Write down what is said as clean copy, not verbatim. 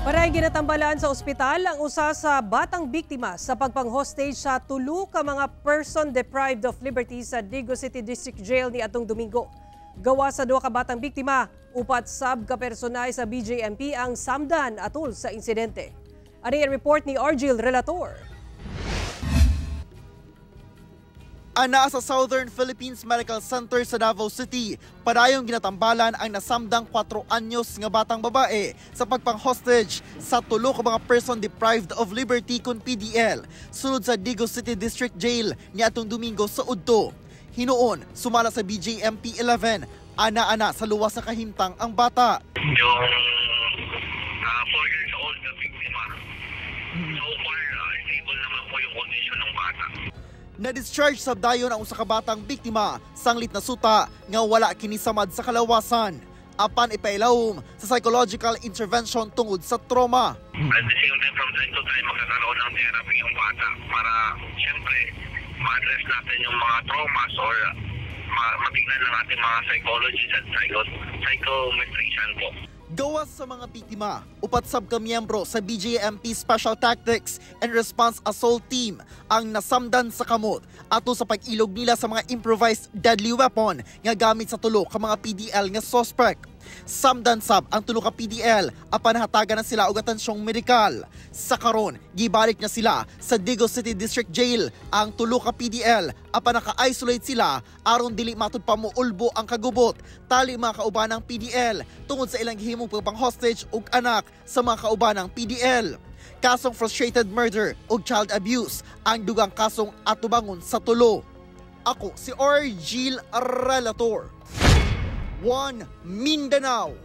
Paray ginatambalan sa ospital ang usa sa batang biktima sa pagpang-hostage sa tulo ka mga person deprived of liberty sa Digo City District Jail ni atong Domingo. Gawa sa duha ka batang biktima, upat sab ka personay sa BJMP ang samdan atol sa insidente. Ari ang report ni Argil Relator. Ana sa Southern Philippines Medical Center sa Davao City, padayong ginatambalan ang nasamdang 4 anyos nga batang babae sa pagpang-hostage sa tulo ka mga person deprived of liberty kun PDL sulod sa Digo City District Jail niadtong Domingo sa Udto. Hinuon, sumala sa BJMP 11, ana-ana sa luwas sa kahimtang ang bata. Yung 4 years old na biktima. So far, stable naman po yung condition ng bata. Na-discharge sa dayon ang usa ka batang biktima sanglit na suta nga wala kinisamad sa kalawasan. Apan ipailawom sa psychological intervention tungod sa trauma. At the same time, from time to time, magkakaroon ng therapy yung bata para siyempre ma-address natin yung mga traumas or matignan ng ating mga psychologists at psychometrician po. Gawas sa mga biktima, upat sab ka miyembro sa BJMP Special Tactics and Response Assault Team ang nasamdan sa kamot ato sa pag-ilog nila sa mga improvised deadly weapon nga gamit sa tulo ka mga PDL nga suspect. Samdan sab ang tulo ka PDL apan hatagan na sila og atensyong medikal. Sa karon, gibalik na sila sa Digo City District Jail ang tulo ka PDL apan naka-isolate sila aron dili matud pa moulbo ang kagubot tali mga kaubanang PDL tungod sa ilang gihimong pagpang-hostage ug anak sa mga kaubanang PDL. Kasong frustrated murder ug child abuse ang dugang kasong atubangon sa tulo. Ako si Argil Relator. One Mindanao.